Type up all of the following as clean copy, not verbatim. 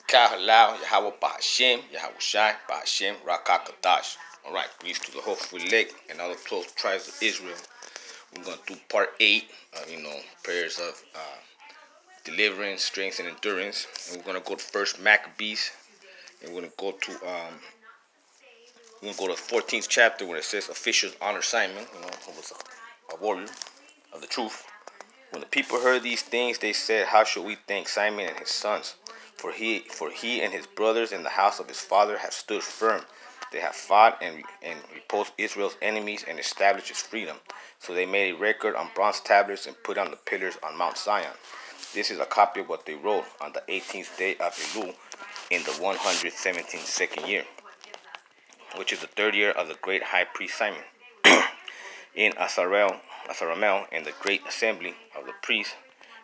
Kahalau, Yahweh Bahashem, Yahweh Shai, Bahashem, Rakakadash. Alright, peace to the hopeful elect and all the 12 tribes of Israel. We're going to do part 8, prayers of deliverance, strength, and endurance. And we're going to go to first Maccabees. And we're going to go to the 14th chapter where it says officials honor Simon, who was a warrior of the truth. When the people heard these things, they said, "How shall we thank Simon and his sons? For he and his brothers in the house of his father have stood firm. They have fought and repulsed Israel's enemies and established its freedom. So they made a record on bronze tablets and put on the pillars on Mount Zion." This is a copy of what they wrote on the 18th day of Elul in the 117th second year, which is the third year of the great high priest Simon. In Asaramel, in the great assembly of the priests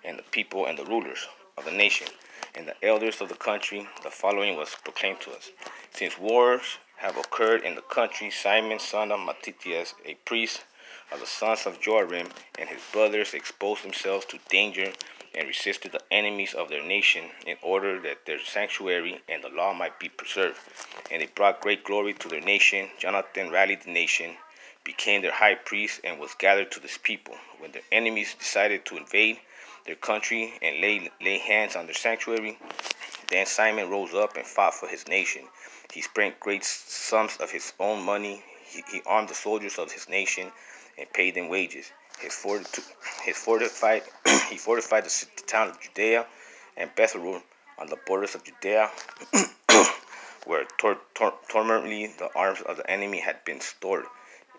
and the people and the rulers of the nation and the elders of the country, the following was proclaimed to us. Since wars have occurred in the country, Simon, son of Mattithias, a priest of the sons of Joarim, and his brothers exposed themselves to danger and resisted the enemies of their nation in order that their sanctuary and the law might be preserved. And they brought great glory to their nation. Jonathan rallied the nation, became their high priest, and was gathered to this people. When their enemies decided to invade their country and lay hands on their sanctuary, then Simon rose up and fought for his nation. He spent great sums of his own money. He armed the soldiers of his nation and paid them wages. He fortified the town of Judea and Bethel on the borders of Judea, where tormently the arms of the enemy had been stored,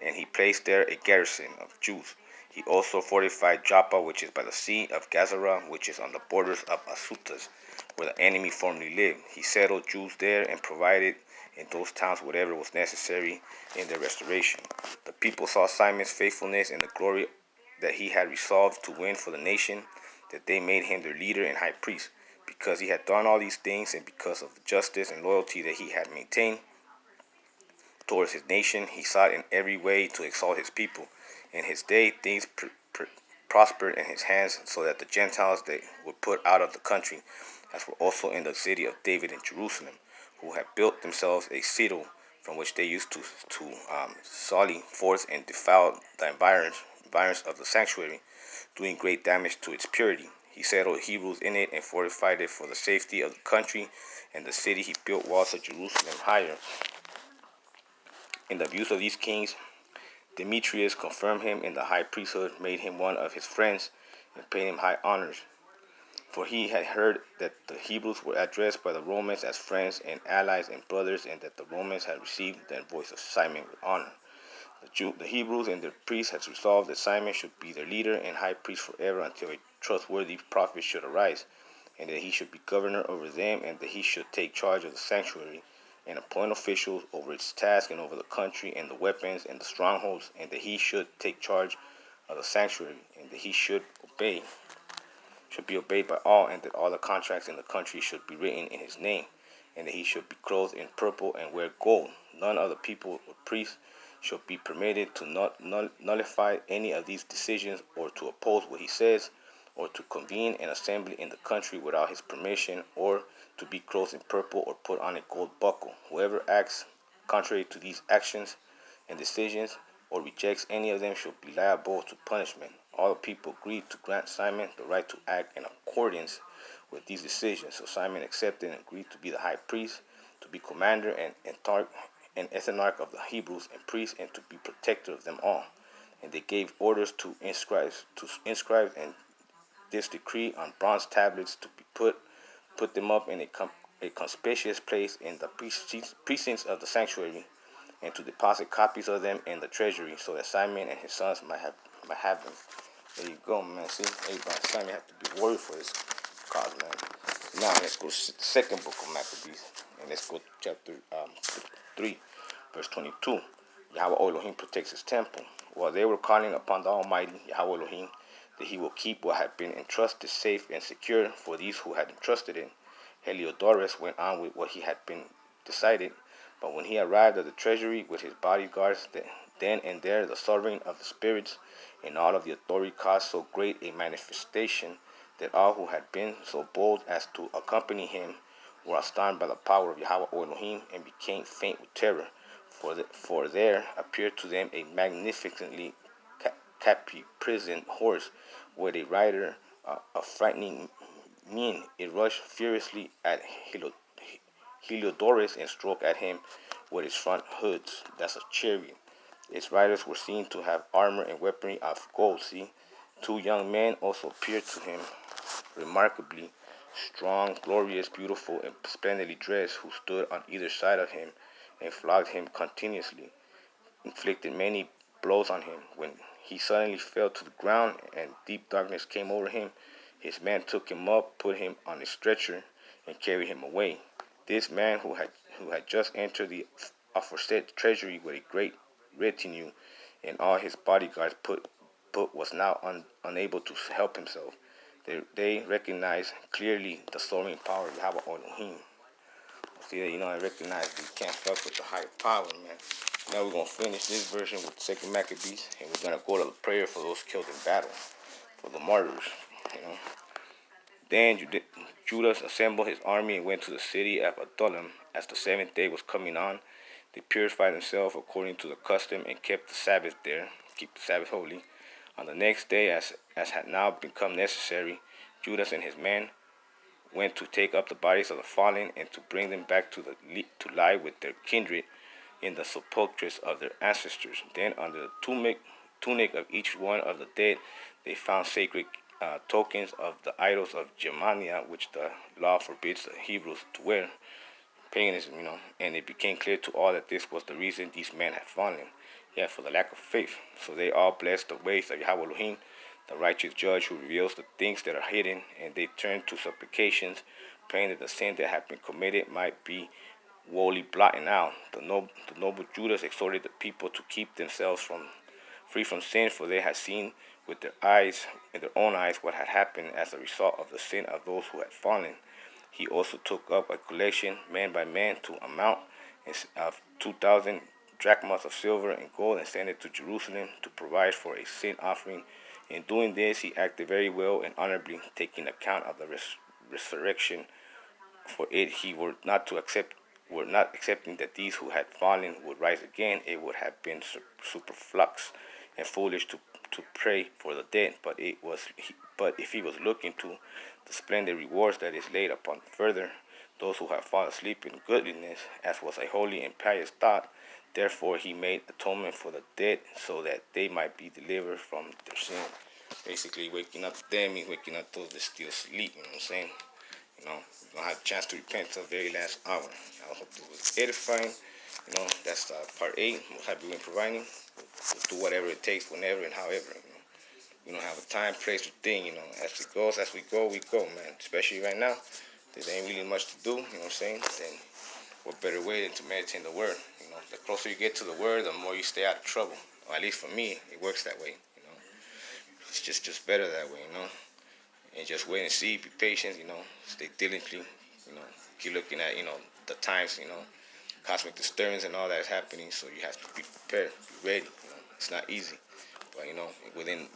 and he placed there a garrison of Jews. He also fortified Joppa, which is by the sea of Gazara, which is on the borders of Asutas, where the enemy formerly lived. He settled Jews there and provided in those towns whatever was necessary in their restoration. The people saw Simon's faithfulness and the glory that he had resolved to win for the nation, that they made him their leader and high priest. Because he had done all these things, and because of the justice and loyalty that he had maintained towards his nation, he sought in every way to exalt his people. In his day, things prospered in his hands, so that the Gentiles they were put out of the country, as were also in the city of David in Jerusalem, who had built themselves a citadel from which they used to sally forth and defile the environs of the sanctuary, doing great damage to its purity. He settled Hebrews in it and fortified it for the safety of the country and the city. He built walls of Jerusalem higher. In the views of these kings, Demetrius confirmed him in the high priesthood, made him one of his friends, and paid him high honors. For he had heard that the Hebrews were addressed by the Romans as friends and allies and brothers, and that the Romans had received the voice of Simon with honor. The Hebrews and their priests had resolved that Simon should be their leader and high priest forever until a trustworthy prophet should arise, and that he should be governor over them, and that he should take charge of the sanctuary and appoint officials over its task and over the country and the weapons and the strongholds, and that he should take charge of the sanctuary, and that he should be obeyed by all, and that all the contracts in the country should be written in his name, and that he should be clothed in purple and wear gold. None of the people or priests shall be permitted to nullify any of these decisions, or to oppose what he says, or to convene an assembly in the country without his permission, or to be clothed in purple or put on a gold buckle. Whoever acts contrary to these actions and decisions, or rejects any of them, shall be liable to punishment. All the people agreed to grant Simon the right to act in accordance with these decisions. So Simon accepted and agreed to be the high priest, to be commander and ethnarch of the Hebrews and priests, and to be protector of them all. And they gave orders to inscribe and this decree on bronze tablets, to be put them up in a conspicuous place in the precincts of the sanctuary, and to deposit copies of them in the treasury, so that Simon and his sons might have them. There you go, man. See, everybody, Simon have to be worried for this cause, man. Now let's go to the second book of Maccabees, and let's go to chapter 3, verse 22. Yahweh Elohim protects his temple. While they were calling upon the Almighty Yahweh Elohim, that he will keep what had been entrusted safe and secure for these who had entrusted it, Heliodorus went on with what he had been decided. But when he arrived at the treasury with his bodyguards, then and there the sovereign of the spirits and all of the authority caused so great a manifestation that all who had been so bold as to accompany him were astonished by the power of Yahweh Elohim and became faint with terror. For there appeared to them a magnificently caparisoned horse with a rider of frightening mien. It rushed furiously at Heliodorus and struck at him with its front hoods. That's a chariot. Its riders were seen to have armor and weaponry of gold. See, two young men also appeared to him, remarkably strong, glorious, beautiful, and splendidly dressed, who stood on either side of him and flogged him continuously, inflicted many blows on him. When he suddenly fell to the ground and deep darkness came over him, his men took him up, put him on a stretcher, and carried him away. This man, who had just entered the aforesaid treasury with a great retinue and all his bodyguards, was now unable to help himself. They recognized clearly the soaring power of Yahweh Elohim. See, I recognize we can't fuck with the higher power, man. Now we're going to finish this version with 2 Maccabees, and we're going to go to the prayer for those killed in battle, for the martyrs, Then Judas assembled his army and went to the city of Adullam. As the 7th day was coming on, they purified themselves according to the custom and kept the Sabbath there, keep the Sabbath holy. On the next day, as had now become necessary, Judas and his men went to take up the bodies of the fallen and to bring them back to lie with their kindred in the sepulchres of their ancestors. Then under the tunic of each one of the dead, they found sacred tokens of the idols of Germania, which the law forbids the Hebrews to wear. Paganism, and it became clear to all that this was the reason these men had fallen. Yeah, for the lack of faith. So they all blessed the ways of Yahweh Elohim, the righteous judge who reveals the things that are hidden, and they turned to supplications, praying that the sin that had been committed might be wholly blotted out. The noble Judas exhorted the people to keep themselves free from sin, for they had seen with their own eyes, what had happened as a result of the sin of those who had fallen. He also took up a collection, man by man, to amount of 2,000 drachmas of silver and gold, and sent it to Jerusalem to provide for a sin offering. In doing this, he acted very well and honorably, taking account of the resurrection. For it, he were not accepting that these who had fallen would rise again. It would have been superflux and foolish to pray for the dead. But if he was looking to the splendid rewards that is laid upon further those who have fallen asleep in goodliness, as was a holy and pious thought, therefore he made atonement for the dead, so that they might be delivered from their sin. Basically, waking up them means waking up those that still sleep. You know what I'm saying? You're gonna have a chance to repent till the very last hour. I hope this was edifying. That's part 8. We'll have been providing. We'll do whatever it takes, whenever and however. We don't have a time, place, or thing. As we go, man. Especially right now, there ain't really much to do. You know what I'm saying? Then what better way than to meditate the word? The closer you get to the word, the more you stay out of trouble. Or at least for me, it works that way. It's just better that way. And just wait and see, be patient. Stay diligently. Keep looking at the times. Cosmic disturbance and all that is happening. So you have to be prepared, be ready. It's not easy, but within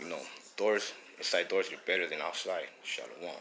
doors, inside doors, you're better than outside. Shalom.